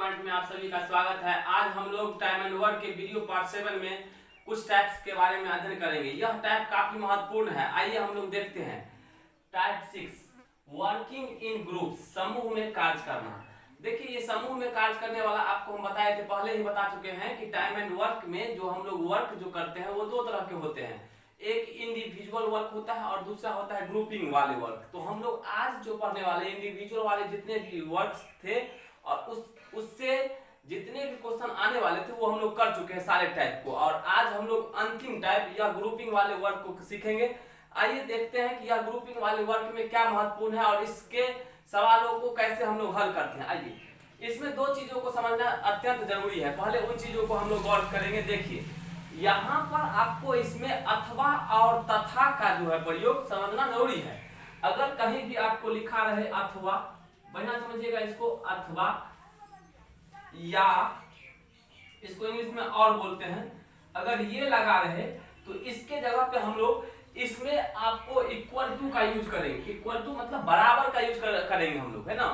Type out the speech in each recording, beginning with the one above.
Point में आप सभी का स्वागत है। आज हम लोग टाइम एंड वर्क के वीडियो पार्ट 7 में कुछ टाइप्स के बारे में अध्ययन करेंगे। यह टाइप काफी महत्वपूर्ण है। आइए हम लोग देखते हैं। टाइप 6 वर्किंग इन ग्रुप, समूह में कार्य करना। देखिए, ये समूह में कार्य करने वाला आपको हम बताए थे, पहले ही बता चुके हैं कि टाइम एंड वर्क में जो हम लोग वर्क जो करते हैं वो दो तरह के होते हैं। एक इंडिविजुअल वर्क होता है और दूसरा होता है ग्रुपिंग वाले वर्क। तो हम लोग आज जो पढ़ने वाले इंडिविजुअल वाले जितने भी वर्क्स थे और उससे जितने भी क्वेश्चन आने वाले थे वो हम लोग कर चुके हैं सारे टाइप को, और आज हम लोग अंतिम टाइप या ग्रुपिंग वाले वर्क को सीखेंगे। आइए देखते हैं कि यह ग्रुपिंग वाले वर्क में क्या महत्वपूर्ण है और इसके सवालों को कैसे हम लोग हल करते हैं। आइए, इसमें दो चीजों को समझना अत्यंत जरूरी है। पहले उन चीजों को हम लोग गौर करेंगे। देखिए, यहाँ पर आपको इसमें अथवा और तथा का जो है प्रयोग समझना जरूरी है। अगर कहीं भी आपको लिखा रहे अथवा, बढ़िया समझिएगा इसको, अथवा या इसको इंग्लिश में और बोलते हैं, अगर ये लगा रहे तो इसके जगह पे हम लोग इसमें आपको इक्वल टू का यूज करेंगे। इक्वल टू मतलब बराबर का यूज करेंगे हम लोग, है ना।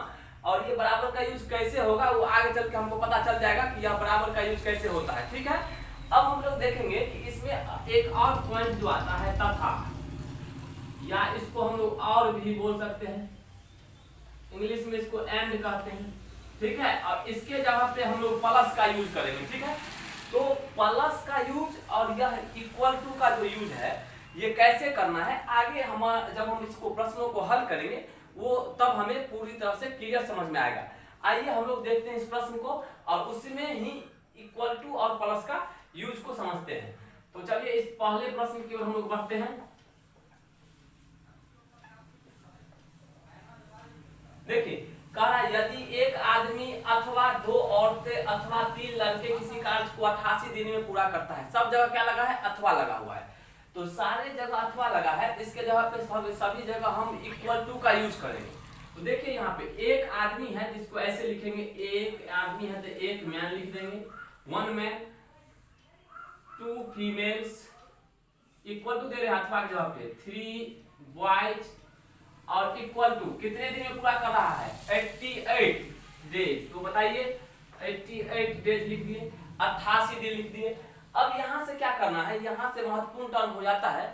और ये बराबर का यूज कैसे होगा वो आगे चल के हमको पता चल जाएगा कि यह बराबर का यूज कैसे होता है। ठीक है, अब हम लोग देखेंगे कि इसमें एक और पॉइंट जो आता है तथा, या इसको हम लोग और भी बोल सकते हैं, इंग्लिश में इसको एंड कहते हैं। ठीक है, और इसके जगह पे हम लोग प्लस का यूज करेंगे। ठीक है, तो प्लस का यूज और यह इक्वल टू का जो यूज है ये कैसे करना है, आगे हम जब हम इसको प्रश्नों को हल करेंगे वो तब हमें पूरी तरह से क्लियर समझ में आएगा। आइए हम लोग देखते हैं इस प्रश्न को और उसमें ही इक्वल टू और प्लस का यूज को समझते हैं। तो चलिए इस पहले प्रश्न की ओर हम लोग बढ़ते हैं। देखिए, कह रहा है यदि एक आदमी अथवा दो औरतें अथवा तीन लड़के किसी कार्य को 88 दिन में पूरा करता है। सब जगह क्या लगा है? अथवा लगा हुआ है। तो सारे जगह अथवा लगा है, इसके जगह पे सभी जगह हम इक्वल टू का यूज करेंगे। तो देखिए यहाँ पे एक आदमी है जिसको ऐसे लिखेंगे, एक आदमी है तो एक मैन लिख देंगे, one man, two females, equal to दे रहे अथवा के जगह पे, थ्री बॉयज, और इक्वल टू कितने दिन में पूरा कर रहा है? 88 डेज। तो बताइए 88 डेज लिख दिए, 88 दिन लिख दिए। अब यहां से क्या करना है, यहां से महत्वपूर्ण टर्म हो जाता है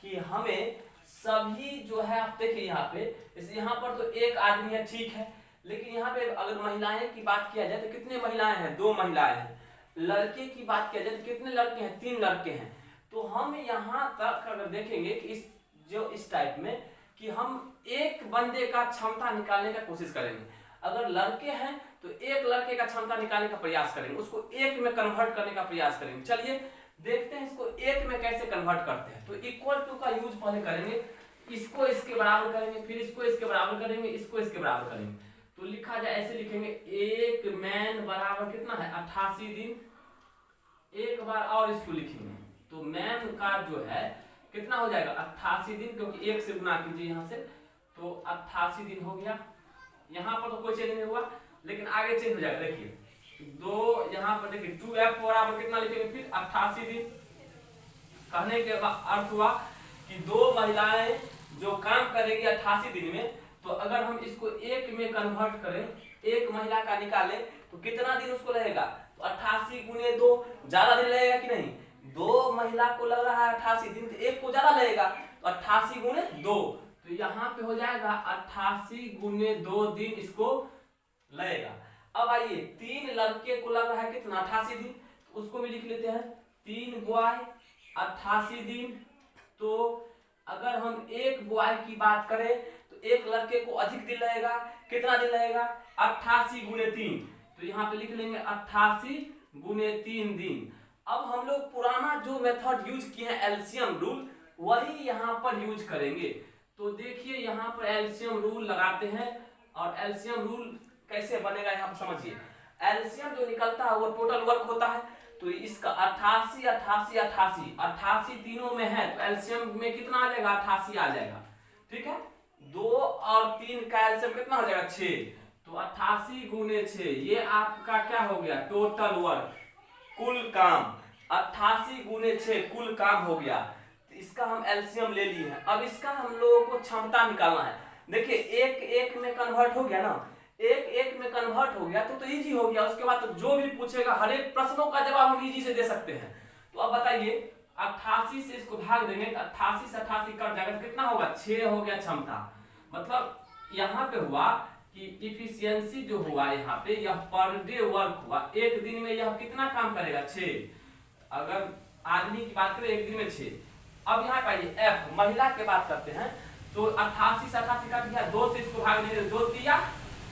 कि हमें सभी जो है, आप देखिए यहाँ पे, इस यहाँ पर तो एक आदमी है, ठीक है, लेकिन यहाँ पे अगर महिलाएं की बात किया जाए तो कितने महिलाएं हैं? दो महिलाएं हैं। लड़के की बात किया जाए तो कितने लड़के हैं? तीन लड़के हैं। तो हम यहाँ तक अगर देखेंगे कि इस टाइप में कि हम एक बंदे का क्षमता निकालने का कोशिश करेंगे। अगर लड़के हैं तो एक लड़के का क्षमता निकालने का प्रयास करेंगे, उसको एक में कन्वर्ट करने का प्रयास करेंगे। चलिए देखते हैं इसको एक में कैसे कन्वर्ट करते हैं। तो इक्वल टू का यूज पहले करेंगे, इसको इसके बराबर करेंगे, फिर इसको इसके बराबर करेंगे, इसको इसके बराबर करेंगे। तो लिखा जाए, ऐसे लिखेंगे, एक मैन बराबर कितना है? 88 दिन। एक बार और इसको लिखेंगे तो मैन का जो है कितना हो जाएगा? 88 दिन, क्योंकि एक से गुना कीजिए यहाँ से, तो 88 दिन हो गया। यहाँ पर तो कोई चेंज नहीं हुआ, लेकिन आगे चेंज हो जाएगा। देखिए दो, यहाँ पर देखिए 2f बराबर कितना लिखेंगे? फिर 88 दिन। कहने के अर्थ हुआ कि दो महिलाएं जो काम करेगी 88 दिन में, तो अगर हम इसको एक में कन्वर्ट करें, एक महिला का निकालें, तो कितना दिन उसको लगेगा? तो 88 गुने 2, ज्यादा दिन लगेगा कि नहीं? दो महिला को लग रहा है 88 दिन, तो एक को ज्यादा लगेगा, तो 88 गुने 2, तो यहाँ पे हो जाएगा 88 गुने 2 दिन इसको लगेगा। अब आइए, तीन लड़के को लग रहा है कितना? 88 दिन, तो उसको भी लिख लेते हैं, तीन बॉय 88 दिन। तो अगर हम एक बॉय की बात करें तो एक लड़के को अधिक दिन लगेगा। कितना दिन लगेगा? 88 गुने 3, तो यहाँ पे लिख लेंगे 88 गुने 3 दिन। अब हम लोग पुराना जो मेथड यूज किए हैं एलसीएम रूल, वही यहाँ पर यूज करेंगे। तो देखिए यहाँ पर एलसीएम रूल लगाते हैं, और एलसीएम रूल कैसे बनेगा यहाँ पर समझिए। एलसीएम जो निकलता है वो टोटल वर्क होता है, तो इसका 88 88 88 88 तीनों में है, तो एलसीएम में कितना आ जाएगा? 88 आ जाएगा। ठीक है, 2 और 3 का एलसीएम कितना हो जाएगा? 6, तो 88 गुने 6, ये आपका क्या हो गया? टोटल वर्क, कुल काम। 88 गुने 6 कुल काम हो गया। तो इसका हम एलसीएम ले लिए हैं। अब इसका हम लोगों को क्षमता निकालना है। देखिए एक एक में कन्वर्ट हो गया ना, एक एक में कन्वर्ट हो गया तो इजी हो गया। उसके बाद तो जो भी पूछेगा हर एक प्रश्नों का जवाब हम इजी से दे सकते हैं। तो अब बताइए 88 से इसको भाग देंगे तो 88 से 88 कट जाएगा तो कितना होगा 6 हो गया क्षमता। मतलब यहाँ पे हुआ कि इफिशियंसी जो हुआ यहाँ पे यह पर डे वर्क हुआ, एक दिन में यह कितना काम करेगा 6। अगर आदमी की बात करें एक दिन में 6। अब यहाँ पाइए एफ महिला के बात करते हैं तो 88 से 88 काट दिया, 2 से इसको भाग देंगे 2 दिया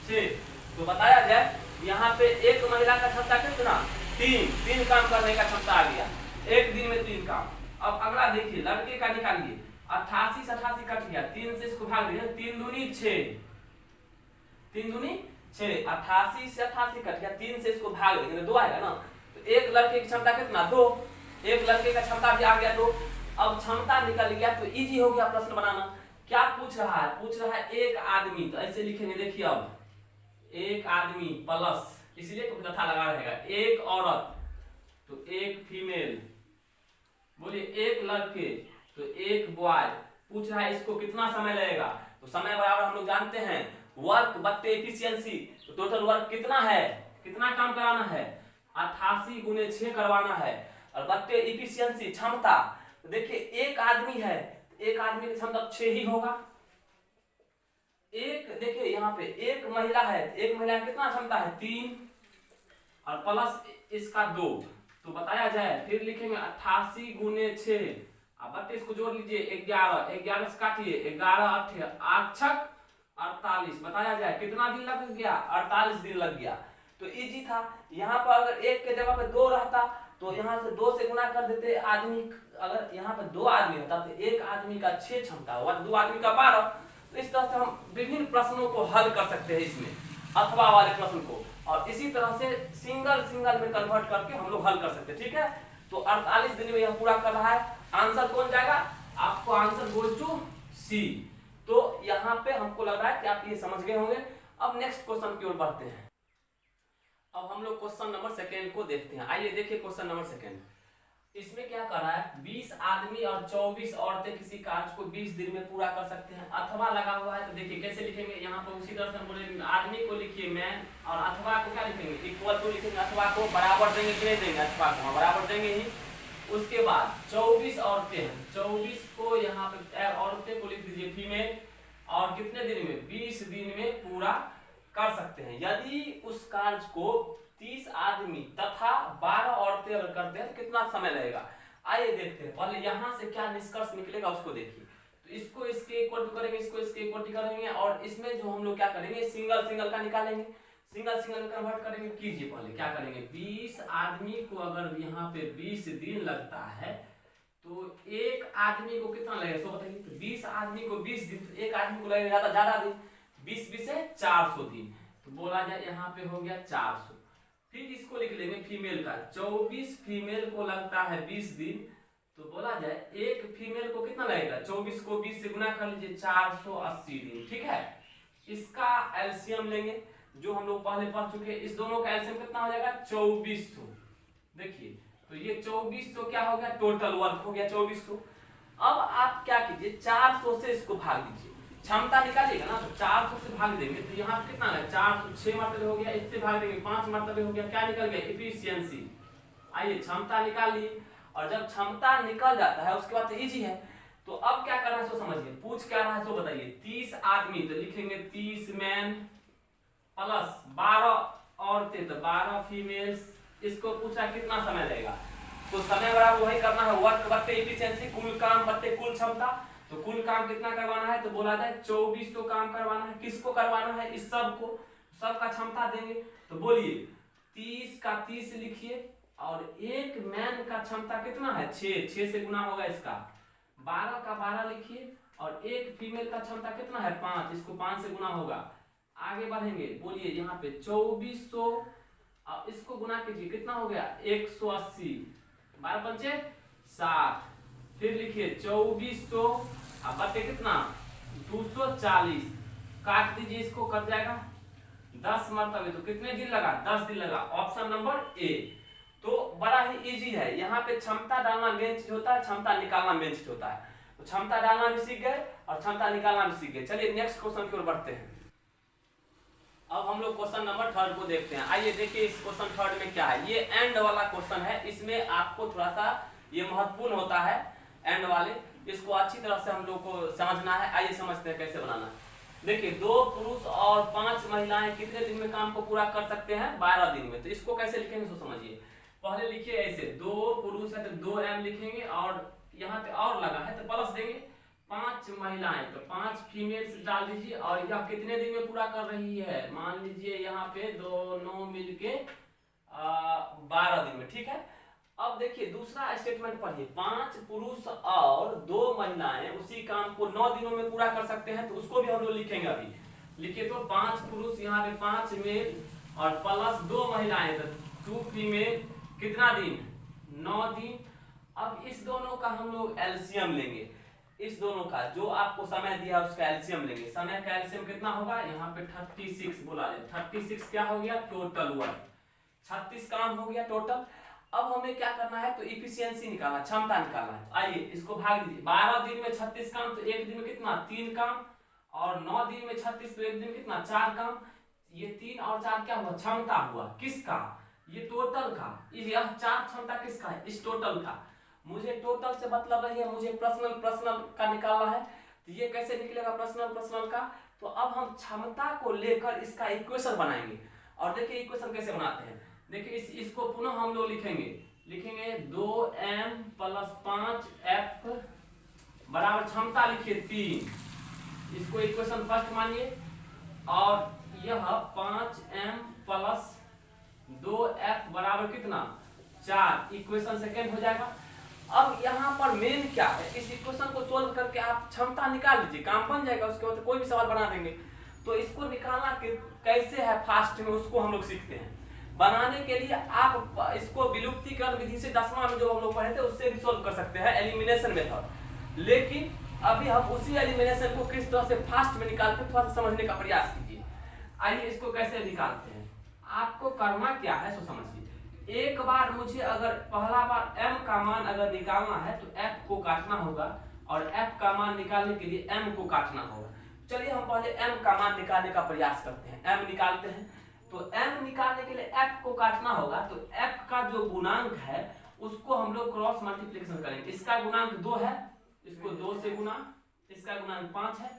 6। तो बताया जाए यहाँ पे एक महिला का क्षमता कितना 3 काम करने का क्षमता आ गया एक दिन में 3 काम। अब अगला देखिए लड़के का निकालिए 88 से 88 कट गया, 3 से इसको भाग दिया 3 दूनी 6, 3 दूनी 6। 88 से 88 कट गया, 3 से इसको भाग देंगे 2 आएगा ना। तो एक लड़के की क्षमता कितना 2, एक लड़के का क्षमता भी आ गया 2। अब क्षमता निकल गया तो इजी हो गया प्रश्न बनाना। क्या पूछ रहा है, पूछ रहा है एक आदमी, तो ऐसे लिखेंगे देखिए अब एक आदमी प्लस इसलिए तो तथा लगा रहेगा एक औरत तो एक फीमेल, बोलिए एक लड़के तो एक बॉय। पूछ रहा है इसको कितना समय लगेगा, तो समय बराबर हम लोग जानते हैं वर्क बट्टे एफिशिएंसी। तो टोटल वर्क कितना है, कितना काम कराना है 88 गुने 6 करवाना है और बट्टे एफिशिएंसी क्षमता। तो देखिए एक आदमी है, एक आदमी की क्षमता 6 ही होगा। एक देखिए यहाँ पे एक महिला है, एक महिला कितना क्षमता है 3 और प्लस इसका 2। तो बताया जाए फिर लिखेंगे 88 गुने 6 अब बट्टे इसको जोड़ लीजिए 11, 11 से काटिए 11 8 48। बताया जाए कितना दिन लग गया 48 दिन लग गया। तो इजी था। यहाँ पर अगर एक के जगह पे 2 रहता तो यहाँ से 2 से गुना कर देते आदमी। अगर यहाँ पे 2 आदमी होता तो एक आदमी का 6 क्षमता हुआ, 2 आदमी का 12। तो इस तरह से हम विभिन्न प्रश्नों को हल कर सकते हैं इसमें, अथवा वाले प्रश्न को, और इसी तरह से सिंगल में कन्वर्ट करके हम लोग हल कर सकते हैं। ठीक है, तो 48 दिन में यह पूरा कर रहा है। आंसर कौन जाएगा, आपको आंसर गोज टू सी। तो यहाँ पे हमको लग रहा है कि आप ये समझ गए होंगे। अब नेक्स्ट क्वेश्चन की ओर बढ़ते हैं। अब हम लोग क्वेश्चन नंबर 2 को देखते हैं। आइए देखिए क्वेश्चन नंबर 2। इसमें क्या कर रहा है 20 आदमी और 24 औरतें किसी कार्य को 20 दिन में पूरा कर सकते हैं। अथवा लगा हुआ है तो देखिए कैसे लिखेंगे, यहाँ पर उसी तरह से हम बोले आदमी को लिखिए मैन और अथवा को क्या लिखेंगे इक्वल टू लिखेंगे। अथवा को बराबर देंगे कि नहीं देंगे, अथवा को बराबर देंगे ही। उसके बाद 24 औरतें हैं, 24 को यहाँ पे औरतें को लिख दीजिए फीमेल, और कितने दिन में 20 दिन में पूरा कर सकते हैं। यदि उस कार्य को 30 आदमी तथा 12 औरतें अगर करते हैं तो कितना समय लगेगा। आइए देखते हैं, पहले यहाँ से क्या निष्कर्ष निकलेगा उसको देखिए। तो इसको इसके इक्वल टू करेंगे, इसको इसके इक्वल टू करेंगे, और इसमें जो हम लोग क्या करेंगे सिंगल का निकालेंगे, सिंगल में कन्वर्ट करेंगे। कीजिए पहले क्या करेंगे 20 आदमी को अगर यहाँ पे 20 दिन लगता है तो एक आदमी को कितना लगेगा सो बताइए। तो 20 आदमी को 20 दिन, तो एक आदमी को लगेगा ज्यादा दिन, 20 से 400 दिन। तो बोला जाए यहाँ पे हो गया 400। फिर इसको लिख लेंगे फीमेल का, 24 फीमेल को लगता है 20 दिन। तो बोला जाए एक फीमेल को कितना लगेगा 24 को 20 से गुना कर लीजिए 480 दिन। ठीक है, इसका एलसीएम लेंगे जो हम लोग पहले पढ़ चुके हैं। इस दोनों का एलसीएम कितना हो जाएगा 2400। देखिए तो ये 2400 क्या हो गया टोटल वर्क हो गया 2400। अब आप क्या कीजिए 400 से इसको भाग दीजिए, क्षमता निकालिएगा ना। तो 400 से भाग देंगे तो यहाँ कितना है 400 6 मरतबे हो गया, इससे भाग देंगे 5 मरतबे हो गया, क्या निकल गया एफिशिएंसी। आइए क्षमता निकाल लिए, और जब क्षमता निकल जाता है उसके बाद तो इजी है। तो अब क्या करना है सो समझिए, पूछ क्या रहा है सो बताइए। 30 आदमी तो लिखेंगे 30 मैन प्लस 12 औरतें तो 12 फीमेल्स। इसको पूछा कितना समय लगेगा, तो समय बराबर वही करना है वर्क बट्टे एफिशिएंसी, कुल काम बट्टे कुल क्षमता। तो कुल काम कितना करवाना है, तो बोला जाए 2400 काम करवाना है। किसको करवाना है, इस सब को, सब का क्षमता देंगे। तो बोलिए 30 का 30 लिखिए, और एक मैन का क्षमता कितना है 6 से गुना होगा इसका। 12 का 12 लिखिए, और एक फीमेल का क्षमता कितना है 5, इसको 5 से गुना होगा। आगे बढ़ेंगे, बोलिए यहाँ पे 2400 और इसको गुना कीजिए कितना हो गया 180, 12 पंचे 60। फिर लिखिए 2400 अब बटे कितना 240, काट दीजिए इसको कट जाएगा 10 मरतबे। तो कितने दिन लगा 10 दिन लगा, ऑप्शन नंबर ए। तो बड़ा ही इजी है, यहाँ पे क्षमता डालना मेन चीज होता है, क्षमता निकालना मेन चीज होता है। तो क्षमता डालना भी सीख गए और क्षमता निकालना भी सीख गए। चलिए नेक्स्ट क्वेश्चन की ओर बढ़ते हैं। अब हम लोग क्वेश्चन नंबर 3 को देखते हैं। आइए देखिए इस क्वेश्चन 3 में क्या है। ये एंड वाला क्वेश्चन है, इसमें आपको थोड़ा सा ये महत्वपूर्ण होता है एंड वाले, इसको अच्छी तरह से हम लोग को समझना है। आइए समझते हैं कैसे बनाना है। देखिए 2 पुरुष और 5 महिलाएं कितने दिन में काम को पूरा कर सकते हैं? 12 दिन में। तो इसको कैसे लिखेंगे सो समझिए। पहले लिखिए ऐसे, 2 पुरुष है तो 2m लिखेंगे और यहाँ पे और लगा है तो प्लस देंगे। 5 महिलाएं तो 5 फीमेल्स डाल दीजिए और यह कितने दिन में पूरा कर रही है? मान लीजिए यहाँ पे दोनों मिलके 12 दिन में, ठीक है। अब देखिए दूसरा स्टेटमेंट पढ़िए, 5 पुरुष और 2 महिलाएं उसी काम को 9 दिनों में पूरा कर सकते हैं। तो उसको भी हम लोग लिखेंगे अभी। लिखिए तो 5 पुरुष यहाँ पे 5 मेल और प्लस 2 महिलाएं तो 2 फीमेल, कितना दिन? 9 दिन। अब इस दोनों का हम लोग एलसीएम लेंगे। इस दोनों का जो आपको समय दिया उसका एलसीएम लेंगे। समय का एलसीएम कितना होगा? यहाँ पे 36 बोला जाए। 36 क्या हो गया? Total work. 36 काम हो गया टोटल। अब हमें क्या करना है? तो इफिशियंसी निकालना, क्षमता निकालना है। तो आइए इसको भाग दीजिए। 12 दिन में 36 काम तो एक दिन में कितना? 3 काम। और 9 दिन में 36 तो एक दिन में कितना? 4 काम। ये 3 और 4 क्या हुआ? क्षमता हुआ। किसका? ये टोटल का। यह 4 क्षमता किसका है? इस टोटल का। मुझे टोटल से मतलब है मुझे पर्सनल का निकालना है। तो ये कैसे निकलेगा पर्सनल का? तो अब हम क्षमता को लेकर इसका इक्वेशन बनाएंगे। और देखिए इक्वेशन कैसे बनाते हैं। देखिए इसको पुनः हम लोग लिखेंगे 2m प्लस 5f बराबर क्षमता लिखिए 3। इसको इक्वेशन फर्स्ट मानिए। और यह 5m प्लस 2f बराबर कितना? 4। इक्वेशन सेकेंड हो जाएगा। अब यहाँ पर मेन क्या है? इस इक्वेशन को सोल्व करके आप क्षमता निकाल लीजिए, काम बन जाएगा। उसके बाद कोई भी सवाल बना देंगे। तो इसको निकालना कैसे है फास्ट में, उसको हम लोग सीखते हैं। बनाने के लिए आप इसको विलुप्तीकरण विधि से 10वां में जो हम लोग पढ़े थे उससे भी सोल्व कर सकते हैं, एलिमिनेशन मेथड। लेकिन अभी हम उसी एलिमिनेशन को किस तरह से फास्ट में निकालते थोड़ा सा समझने का प्रयास कीजिए। आइए इसको कैसे निकालते हैं। आपको करना क्या है सो समझिए। एक बार मुझे अगर पहला बार m का मान अगर निकालना है तो f को काटना होगा और f का मान निकालने के लिए m को काटना होगा। चलिए हम पहले m का मान निकालने का प्रयास करते हैं। m निकालते हैं तो m निकालने के लिए f को काटना होगा। तो f का जो गुणांक है उसको हम लोग क्रॉस मल्टीप्लिकेशन करेंगे। इसका गुणांक 2 है, इसको 2 से गुना। इसका गुणांक 5 है,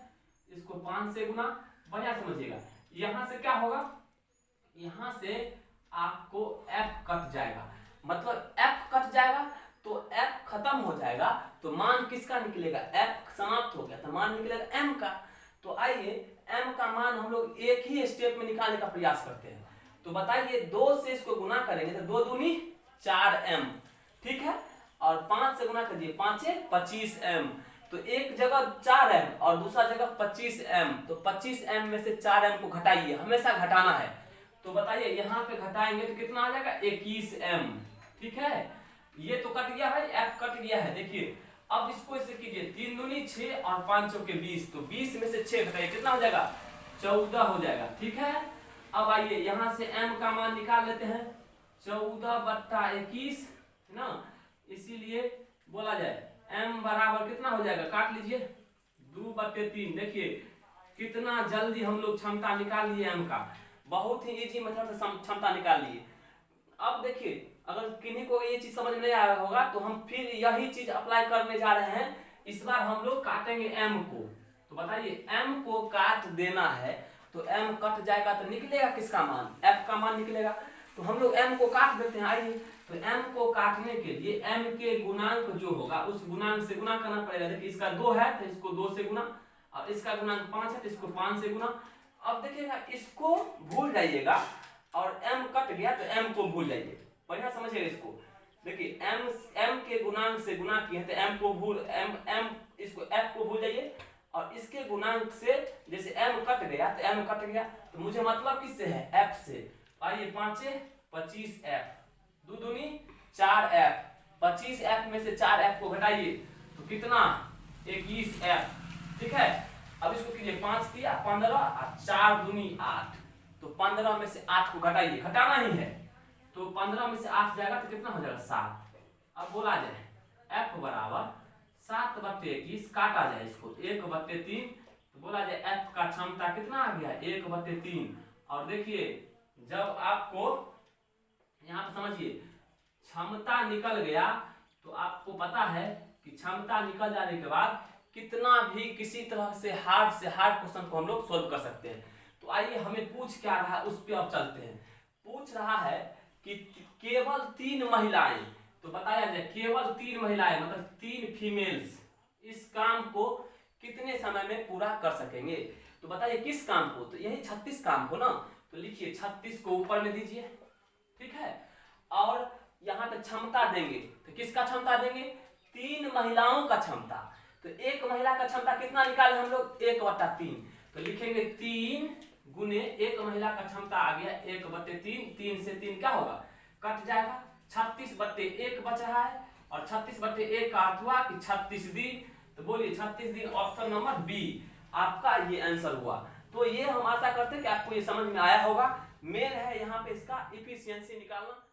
इसको 5 से गुना। बढ़िया समझिएगा। यहाँ से क्या होगा? यहाँ से आपको f कट जाएगा, मतलब f कट जाएगा तो f खत्म हो जाएगा। तो मान किसका निकलेगा? f समाप्त हो गया तो मान निकलेगा m का। तो आइए m का मान हम लोग एक ही स्टेप में निकालने का प्रयास करते हैं। तो बताइए 2 से इसको गुना करेंगे तो 2 दूनी 4m, ठीक है। और 5 से गुना करिए 5 25m। तो एक जगह 4m और दूसरा जगह 25m। तो 25m में से 4m को घटाइए, हमेशा घटाना है। तो बताइए यहाँ पे घटाएंगे तो कितना आ जाएगा? 21m, ठीक है। ये तो कट गया है, f कट गया है। देखिए अब इसको ऐसे कीजिए, 3 दूनी 6 और 5 चौके 20। तो 20 में से 6 घटाइए, कितना हो जाएगा? 14 हो जाएगा, ठीक है। अब आइए यहाँ से m का मान निकाल लेते हैं। 14/21 है ना, इसीलिए बोला जाए m बराबर कितना हो जाएगा? काट लीजिए 2/3। देखिए कितना जल्दी हम लोग क्षमता निकाल लिए m का। बहुत ही इजी मेथड से क्षमता निकाल लिए। अब देखिए अगर किन्हीं को ये चीज समझ नहीं आया होगा तो हम फिर यही चीज अप्लाई करने जा रहे हैं। इस बार हम लोग काटेंगे m को। तो बताइए m को काट देना है तो m कट जाएगा तो निकलेगा किसका मान? f का मान निकलेगा। तो हम लोग m को काट देते हैं। आइए तो m को काटने के लिए m के गुणांक जो होगा उस गुणांक से गुना करना पड़ेगा। देखिए इसका 2 है तो इसको 2 से गुना, और इसका गुणांक 5 है तो इसको 5 से गुना। अब देखिएगा इसको भूल जाइएगा और m कट गया तो m को भूल जाइए। बढ़िया समझिएगा इसको। देखिए m के गुणांक से गुना किए तो m को भूल इसको f को भूल जाइए। और इसके गुणांक से जैसे m कट गया तो m कट गया तो मुझे मतलब किससे है? f से। आइए 5 25f, 2 दूनी 4f। 25f में से 4f को घटाइए तो कितना? 21f, ठीक है। अब इसको कीजिए 5 दिया 15 और 4 दूनी 8। तो 15 में से 8 को घटाइए, घटाना ही है। तो 15 में से 8 जाएगा तो कितना हो जाएगा? 7। अब बोला जाए f बराबर 7/21, काटा जाए इसको 1/3। तो बोला जाए f का क्षमता कितना आ गया? 1/3। और देखिए जब आपको यहाँ पे समझिए क्षमता निकल गया तो आपको पता है कि क्षमता निकल जाने के बाद कितना भी किसी तरह से हार्ड क्वेश्चन को हम लोग सोल्व कर सकते हैं। तो आइए हमें पूछ क्या रहा है उस पर अब चलते हैं। पूछ रहा है कि केवल 3 महिलाएं, तो बताया जाए केवल 3 महिलाएं मतलब 3 फीमेल्स इस काम को कितने समय में पूरा कर सकेंगे। तो बताइए किस काम को, तो यही 36 काम को ना। तो लिखिए 36 को ऊपर में दीजिए, ठीक है। और यहाँ पे क्षमता देंगे तो किसका क्षमता देंगे, 3 महिलाओं का क्षमता। तो एक महिला का क्षमता कितना निकाले हम लोग, 1/3। तो लिखेंगे 3 गुने एक महिला का क्षमता आ गया 1/3। 3 से 3 क्या होगा, कट जाएगा। 36/1 बच रहा है और 36/1 का अर्थ हुआ कि 36 दिन। तो बोलिए 36 दिन, ऑप्शन नंबर बी आपका ये आंसर हुआ। तो ये हम आशा करते हैं कि आपको ये समझ में आया होगा। मेन है यहाँ पे इसका इफिशियंसी निकालना।